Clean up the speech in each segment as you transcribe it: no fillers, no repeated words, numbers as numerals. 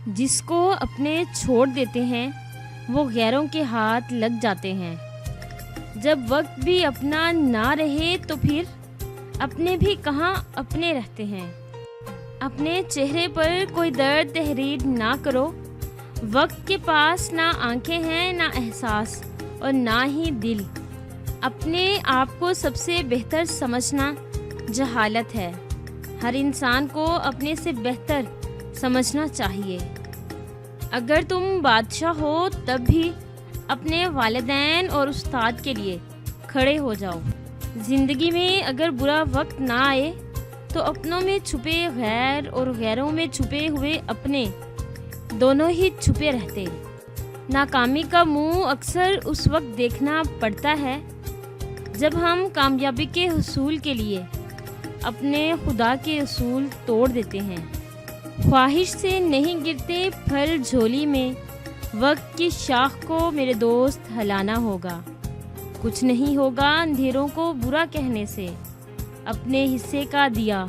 جس کو اپنے چھوڑ دیتے ہیں وہ غیروں کے ہاتھ لگ جاتے ہیں۔ جب وقت بھی اپنا نہ رہے تو پھر اپنے بھی کہاں اپنے رہتے ہیں۔ اپنے چہرے پر کوئی درد تحریر نہ کرو، وقت کے پاس نہ آنکھیں ہیں نہ احساس اور نہ ہی دل۔ اپنے آپ کو سب سے بہتر سمجھنا جہالت ہے۔ ہر انسان کو اپنے سے بہتر سمجھنا چاہیے۔ اگر تم بادشاہ ہو تب بھی اپنے والدین اور استاد کے لیے کھڑے ہو جاؤ۔ زندگی میں اگر برا وقت نہ آئے تو اپنوں میں چھپے غیر اور غیروں میں چھپے ہوئے اپنے، دونوں ہی چھپے رہتے۔ ناکامی کا منہ اکثر اس وقت دیکھنا پڑتا ہے جب ہم کامیابی کے حصول کے لیے اپنے خدا کے اصول توڑ دیتے ہیں۔ خواہش سے نہیں گرتے پھل جھولی میں، وقت کی شاخ کو میرے دوست ہلانا ہوگا۔ کچھ نہیں ہوگا اندھیروں کو برا کہنے سے، اپنے حصے کا دیا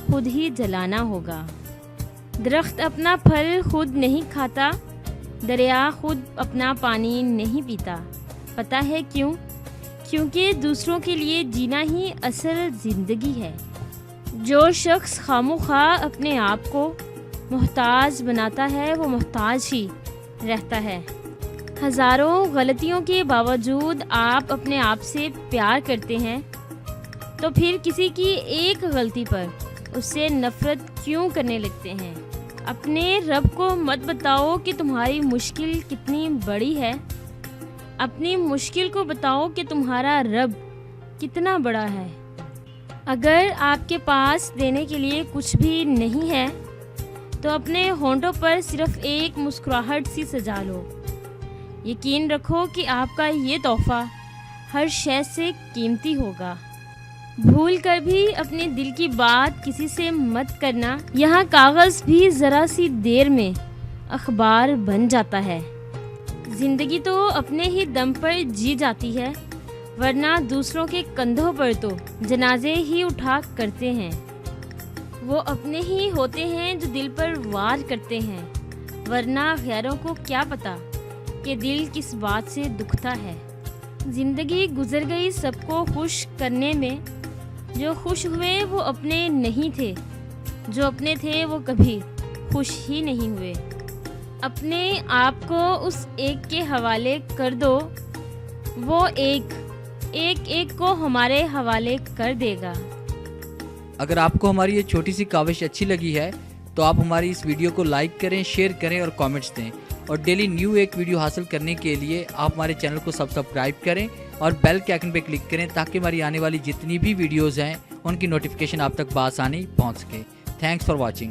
خود ہی جلانا ہوگا۔ درخت اپنا پھل خود نہیں کھاتا، دریا خود اپنا پانی نہیں پیتا۔ پتہ ہے کیوں؟ کیونکہ دوسروں کے لیے جینا ہی اصل زندگی ہے۔ جو شخص خواہ اپنے آپ کو محتاج بناتا ہے وہ محتاج ہی رہتا ہے۔ ہزاروں غلطیوں کے باوجود آپ اپنے آپ سے پیار کرتے ہیں تو پھر کسی کی ایک غلطی پر اس سے نفرت کیوں کرنے لگتے ہیں؟ اپنے رب کو مت بتاؤ کہ تمہاری مشکل کتنی بڑی ہے، اپنی مشکل کو بتاؤ کہ تمہارا رب کتنا بڑا ہے۔ اگر آپ کے پاس دینے کے لیے کچھ بھی نہیں ہے تو اپنے ہونٹوں پر صرف ایک مسکراہٹ سی سجا لو۔ یقین رکھو کہ آپ کا یہ تحفہ ہر شے سے قیمتی ہوگا۔ بھول کر بھی اپنے دل کی بات کسی سے مت کرنا، یہاں کاغذ بھی ذرا سی دیر میں اخبار بن جاتا ہے۔ زندگی تو اپنے ہی دم پر جی جاتی ہے، ورنہ دوسروں کے کندھوں پر تو جنازے ہی اٹھا کرتے ہیں۔ وہ اپنے ہی ہوتے ہیں جو دل پر وار کرتے ہیں، ورنہ غیروں کو کیا پتہ کہ دل کس بات سے دکھتا ہے۔ زندگی گزر گئی سب کو خوش کرنے میں، جو خوش ہوئے وہ اپنے نہیں تھے، جو اپنے تھے وہ کبھی خوش ہی نہیں ہوئے۔ اپنے آپ کو اس ایک کے حوالے کر دو، وہ ایک کو ہمارے حوالے کر دے گا۔ اگر آپ کو ہماری یہ چھوٹی سی کاوش اچھی لگی ہے تو آپ ہماری اس ویڈیو کو لائک کریں، شیئر کریں اور کامنٹس دیں، اور ڈیلی نیو ایک ویڈیو حاصل کرنے کے لیے آپ ہمارے چینل کو سبسکرائب کریں اور بیل کے آئکن پہ کلک کریں تاکہ ہماری آنے والی جتنی بھی ویڈیوز ہیں ان کی نوٹیفیکیشن آپ تک بآسانی پہنچ سکے۔ Thanks for watching.